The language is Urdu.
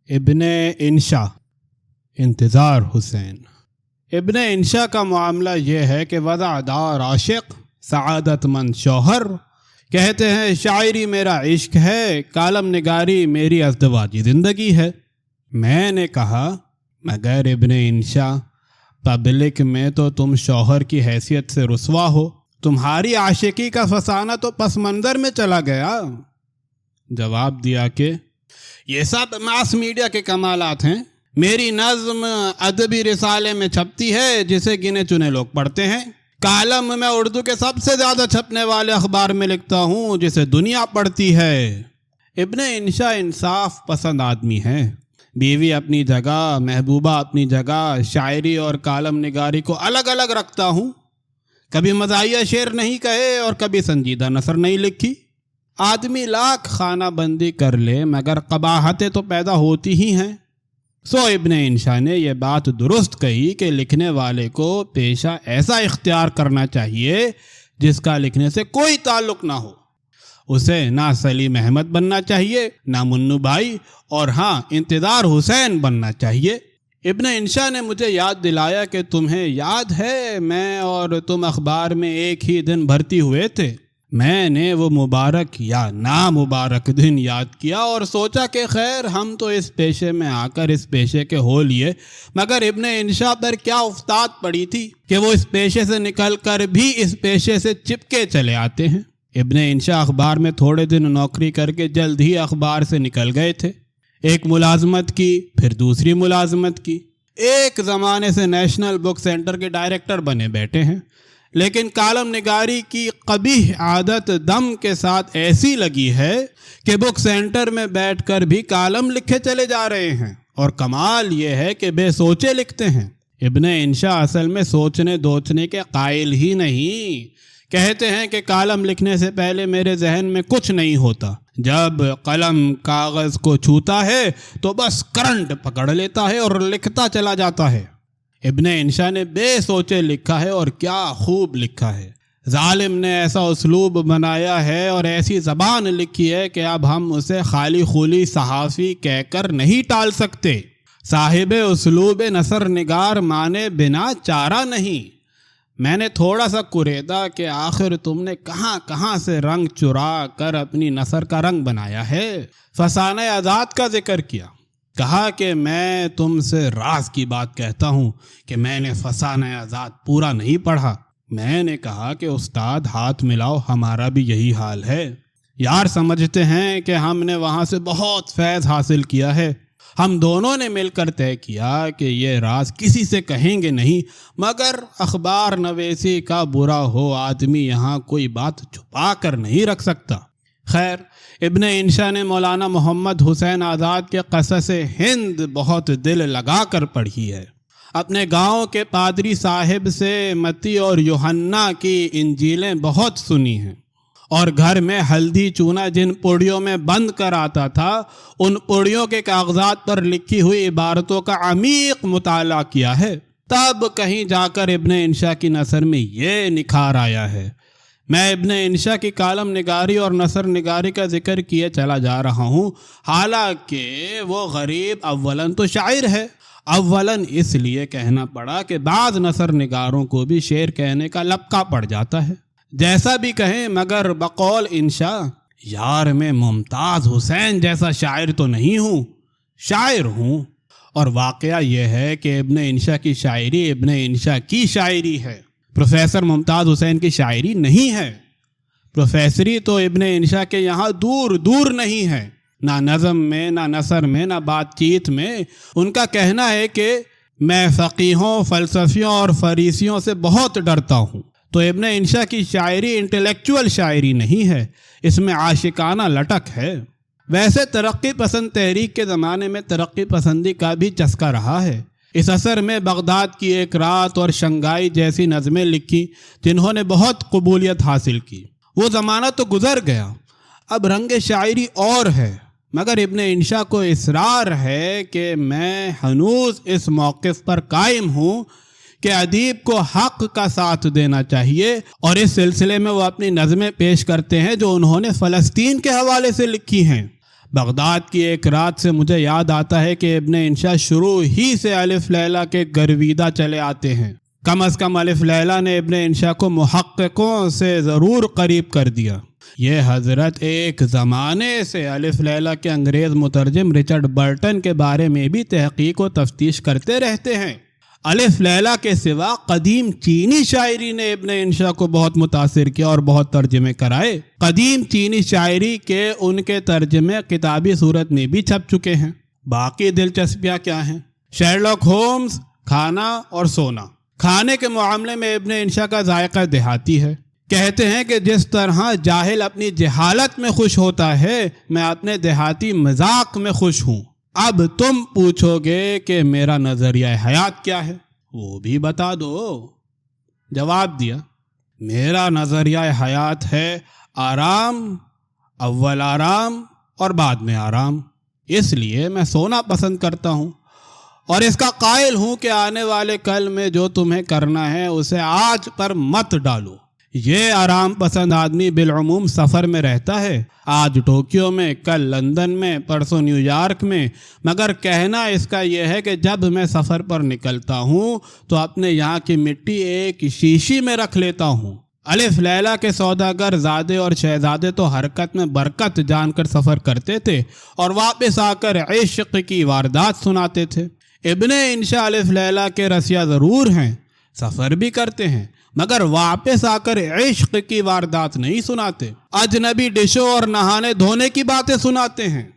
ابن انشا انتظار حسین۔ ابن انشا کا معاملہ یہ ہے کہ وضعدار عاشق، سعادت مند شوہر، کہتے ہیں شاعری میرا عشق ہے، کالم نگاری میری ازدواجی زندگی ہے۔ میں نے کہا مگر ابن انشا، پبلک میں تو تم شوہر کی حیثیت سے رسوا ہو، تمہاری عاشقی کا فسانہ تو پس منظر میں چلا گیا۔ جواب دیا کہ یہ سب ماس میڈیا کے کمالات ہیں، میری نظم ادبی رسالے میں چھپتی ہے جسے گنے چنے لوگ پڑھتے ہیں، کالم میں اردو کے سب سے زیادہ چھپنے والے اخبار میں لکھتا ہوں جسے دنیا پڑھتی ہے۔ ابن انشا انصاف پسند آدمی ہے، بیوی اپنی جگہ، محبوبہ اپنی جگہ، شاعری اور کالم نگاری کو الگ الگ رکھتا ہوں، کبھی مزاحیہ شعر نہیں کہے اور کبھی سنجیدہ نثر نہیں لکھی۔ آدمی لاکھ خانہ بندی کر لے مگر قباحتیں تو پیدا ہوتی ہی ہیں۔ سو ابن انشا نے یہ بات درست کہی کہ لکھنے والے کو پیشہ ایسا اختیار کرنا چاہیے جس کا لکھنے سے کوئی تعلق نہ ہو۔ اسے نہ سلیم احمد بننا چاہیے، نہ منو بھائی، اور ہاں انتظار حسین بننا چاہیے۔ ابن انشا نے مجھے یاد دلایا کہ تمہیں یاد ہے میں اور تم اخبار میں ایک ہی دن بھرتی ہوئے تھے۔ میں نے وہ مبارک یا نامبارک دن یاد کیا اور سوچا کہ خیر ہم تو اس پیشے میں آ کر اس پیشے کے ہو لیے، مگر ابن انشا پر کیا افتاد پڑی تھی کہ وہ اس پیشے سے نکل کر بھی اس پیشے سے چپکے چلے آتے ہیں۔ ابن انشا اخبار میں تھوڑے دن نوکری کر کے جلد ہی اخبار سے نکل گئے تھے، ایک ملازمت کی، پھر دوسری ملازمت کی، ایک زمانے سے نیشنل بک سینٹر کے ڈائریکٹر بنے بیٹھے ہیں، لیکن کالم نگاری کی قبیح عادت دم کے ساتھ ایسی لگی ہے کہ بک سینٹر میں بیٹھ کر بھی کالم لکھے چلے جا رہے ہیں، اور کمال یہ ہے کہ بے سوچے لکھتے ہیں۔ ابن انشا اصل میں سوچنے دوچنے کے قائل ہی نہیں، کہتے ہیں کہ کالم لکھنے سے پہلے میرے ذہن میں کچھ نہیں ہوتا، جب قلم کاغذ کو چھوتا ہے تو بس کرنٹ پکڑ لیتا ہے اور لکھتا چلا جاتا ہے۔ ابن انشا نے بے سوچے لکھا ہے اور کیا خوب لکھا ہے۔ ظالم نے ایسا اسلوب بنایا ہے اور ایسی زبان لکھی ہے کہ اب ہم اسے خالی خولی صحافی کہہ کر نہیں ٹال سکتے۔ صاحب اسلوب نثر نگار مانے بنا چارہ نہیں۔ میں نے تھوڑا سا کریدا کہ آخر تم نے کہاں کہاں سے رنگ چرا کر اپنی نثر کا رنگ بنایا ہے۔ فسانہ آزاد کا ذکر کیا، کہا کہ میں تم سے راز کی بات کہتا ہوں کہ میں نے فسانہ آزاد پورا نہیں پڑھا۔ میں نے کہا کہ استاد ہاتھ ملاؤ، ہمارا بھی یہی حال ہے، یار سمجھتے ہیں کہ ہم نے وہاں سے بہت فیض حاصل کیا ہے، ہم دونوں نے مل کر طے کیا کہ یہ راز کسی سے کہیں گے نہیں، مگر اخبار نویسی کا برا ہو آدمی یہاں کوئی بات چھپا کر نہیں رکھ سکتا۔ خیر، ابن انشا نے مولانا محمد حسین آزاد کے قصص ہند بہت دل لگا کر پڑھی ہے، اپنے گاؤں کے پادری صاحب سے متی اور یوحنا کی انجیلیں بہت سنی ہیں، اور گھر میں ہلدی چونا جن پوڑیوں میں بند کر آتا تھا ان پوڑیوں کے کاغذات پر لکھی ہوئی عبارتوں کا عمیق مطالعہ کیا ہے۔ تب کہیں جا کر ابن انشا کی نثر میں یہ نکھار آیا ہے۔ میں ابن انشا کی کالم نگاری اور نثر نگاری کا ذکر کیے چلا جا رہا ہوں، حالانکہ وہ غریب اولاً تو شاعر ہے، اولاً اس لیے کہنا پڑا کہ بعض نثر نگاروں کو بھی شعر کہنے کا لپکا پڑ جاتا ہے۔ جیسا بھی کہیں مگر بقول انشا، یار میں ممتاز حسین جیسا شاعر تو نہیں ہوں، شاعر ہوں۔ اور واقعہ یہ ہے کہ ابن انشا کی شاعری ابن انشا کی شاعری ہے، پروفیسر ممتاز حسین کی شاعری نہیں ہے۔ پروفیسری تو ابن انشا کے یہاں دور دور نہیں ہے، نہ نظم میں، نہ نثر میں، نہ بات چیت میں۔ ان کا کہنا ہے کہ میں فقیہوں، فلسفیوں اور فریسیوں سے بہت ڈرتا ہوں۔ تو ابن انشا کی شاعری انٹلیکچول شاعری نہیں ہے، اس میں عاشقانہ لٹک ہے۔ ویسے ترقی پسند تحریک کے زمانے میں ترقی پسندی کا بھی چسکا رہا ہے۔ اس عصر میں بغداد کی ایک رات اور شنگھائی جیسی نظمیں لکھی جنہوں نے بہت قبولیت حاصل کی۔ وہ زمانہ تو گزر گیا، اب رنگ شاعری اور ہے، مگر ابن انشا کو اصرار ہے کہ میں ہنوز اس موقف پر قائم ہوں کہ ادیب کو حق کا ساتھ دینا چاہیے، اور اس سلسلے میں وہ اپنی نظمیں پیش کرتے ہیں جو انہوں نے فلسطین کے حوالے سے لکھی ہیں۔ بغداد کی ایک رات سے مجھے یاد آتا ہے کہ ابن انشا شروع ہی سے الف لیلا کے گرویدہ چلے آتے ہیں۔ کم از کم الف لیلا نے ابن انشا کو محققوں سے ضرور قریب کر دیا۔ یہ حضرت ایک زمانے سے الف لیلا کے انگریز مترجم رچرڈ برٹن کے بارے میں بھی تحقیق و تفتیش کرتے رہتے ہیں۔ الف لیلا کے سوا قدیم چینی شاعری نے ابن انشا کو بہت متاثر کیا اور بہت ترجمے کرائے۔ قدیم چینی شاعری کے ان کے ترجمے کتابی صورت میں بھی چھپ چکے ہیں۔ باقی دلچسپیاں کیا ہیں؟ شیرلاک ہومز، کھانا اور سونا۔ کھانے کے معاملے میں ابن انشا کا ذائقہ دیہاتی ہے۔ کہتے ہیں کہ جس طرح جاہل اپنی جہالت میں خوش ہوتا ہے، میں اپنے دیہاتی مذاق میں خوش ہوں۔ اب تم پوچھو گے کہ میرا نظریہ حیات کیا ہے، وہ بھی بتا دو۔ جواب دیا، میرا نظریہ حیات ہے آرام، اول آرام اور بعد میں آرام۔ اس لیے میں سونا پسند کرتا ہوں اور اس کا قائل ہوں کہ آنے والے کل میں جو تمہیں کرنا ہے اسے آج پر مت ڈالو۔ یہ آرام پسند آدمی بالعموم سفر میں رہتا ہے، آج ٹوکیو میں، کل لندن میں، پرسوں نیو یارک میں، مگر کہنا اس کا یہ ہے کہ جب میں سفر پر نکلتا ہوں تو اپنے یہاں کی مٹی ایک شیشی میں رکھ لیتا ہوں۔ الف لیلا کے سوداگر زادے اور شہزادے تو حرکت میں برکت جان کر سفر کرتے تھے اور واپس آ کر عشق کی واردات سناتے تھے۔ ابن انشا الف لیلا کے رسیا ضرور ہیں، سفر بھی کرتے ہیں، مگر واپس آ کر عشق کی واردات نہیں سناتے، اجنبی ڈشوں اور نہانے دھونے کی باتیں سناتے ہیں۔